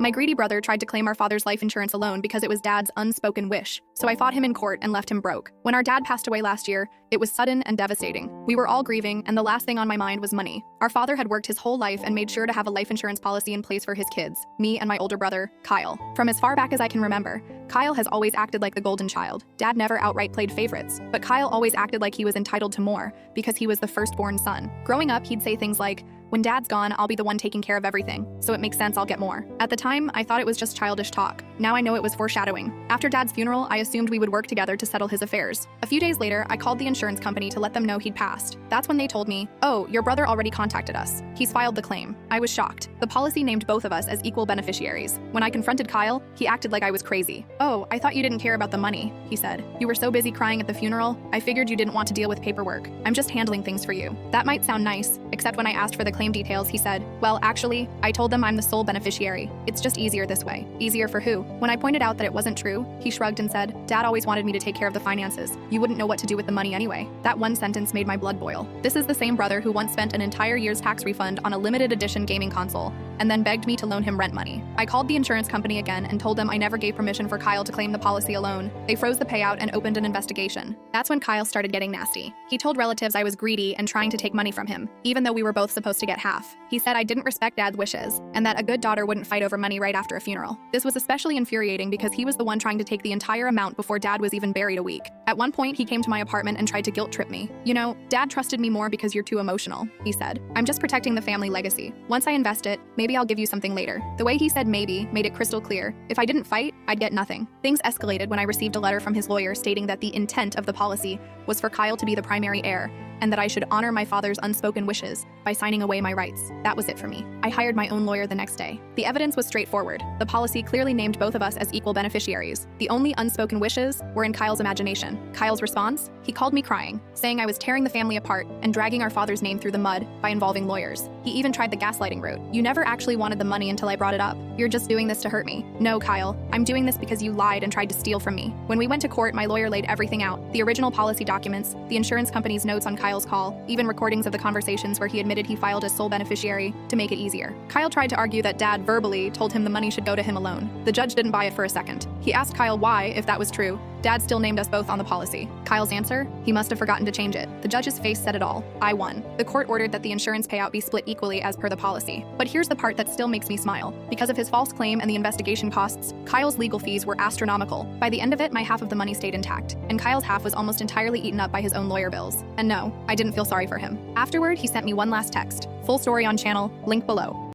My greedy brother tried to claim our father's life insurance alone because it was Dad's unspoken wish, so I fought him in court and left him broke. When our dad passed away last year, it was sudden and devastating. We were all grieving, and the last thing on my mind was money. Our father had worked his whole life and made sure to have a life insurance policy in place for his kids, me and my older brother, Kyle. From as far back as I can remember, Kyle has always acted like the golden child. Dad never outright played favorites, but Kyle always acted like he was entitled to more because he was the firstborn son. Growing up, he'd say things like, "When Dad's gone, I'll be the one taking care of everything, so it makes sense I'll get more." At the time, I thought it was just childish talk. Now I know it was foreshadowing. After Dad's funeral, I assumed we would work together to settle his affairs. A few days later, I called the insurance company to let them know he'd passed. That's when they told me, "Oh, your brother already contacted us. He's filed the claim." I was shocked. The policy named both of us as equal beneficiaries. When I confronted Kyle, he acted like I was crazy. "Oh, I thought you didn't care about the money," he said. "You were so busy crying at the funeral, I figured you didn't want to deal with paperwork. I'm just handling things for you." That might sound nice, except when I asked for the claim details, he said, "Well, actually, I told them I'm the sole beneficiary. It's just easier this way." Easier for who? When I pointed out that it wasn't true, he shrugged and said, "Dad always wanted me to take care of the finances. You wouldn't know what to do with the money anyway." That one sentence made my blood boil. This is the same brother who once spent an entire year's tax refund on a limited edition gaming console and then begged me to loan him rent money. I called the insurance company again and told them I never gave permission for Kyle to claim the policy alone. They froze the payout and opened an investigation. That's when Kyle started getting nasty. He told relatives I was greedy and trying to take money from him, even though we were both supposed to get half. He said I didn't respect Dad's wishes, and that a good daughter wouldn't fight over money right after a funeral. This was especially infuriating because he was the one trying to take the entire amount before Dad was even buried a week. At one point, he came to my apartment and tried to guilt trip me. "You know, Dad trusted me more because you're too emotional," he said. "I'm just protecting the family legacy. Once I invest it, maybe I'll give you something later." The way he said maybe made it crystal clear. If I didn't fight, I'd get nothing. Things escalated when I received a letter from his lawyer stating that the intent of the policy was for Kyle to be the primary heir, and that I should honor my father's unspoken wishes by signing away my rights. That was it for me. I hired my own lawyer the next day. The evidence was straightforward. The policy clearly named both of us as equal beneficiaries. The only unspoken wishes were in Kyle's imagination. Kyle's response? He called me crying, saying I was tearing the family apart and dragging our father's name through the mud by involving lawyers. He even tried the gaslighting route. "You never actually wanted the money until I brought it up. You're just doing this to hurt me." "No, Kyle. I'm doing this because you lied and tried to steal from me." When we went to court, my lawyer laid everything out. The original policy documents, the insurance company's notes on Kyle's call, even recordings of the conversations where he admitted he filed as sole beneficiary to make it easier. Kyle tried to argue that Dad verbally told him the money should go to him alone. The judge didn't buy it for a second. He asked Kyle why, if that was true, Dad still named us both on the policy. Kyle's answer? He must have forgotten to change it. The judge's face said it all. I won. The court ordered that the insurance payout be split equally as per the policy. But here's the part that still makes me smile. Because of his false claim and the investigation costs, Kyle's legal fees were astronomical. By the end of it, my half of the money stayed intact, and Kyle's half was almost entirely eaten up by his own lawyer bills. And no, I didn't feel sorry for him. Afterward, he sent me one last text. Full story on channel, link below.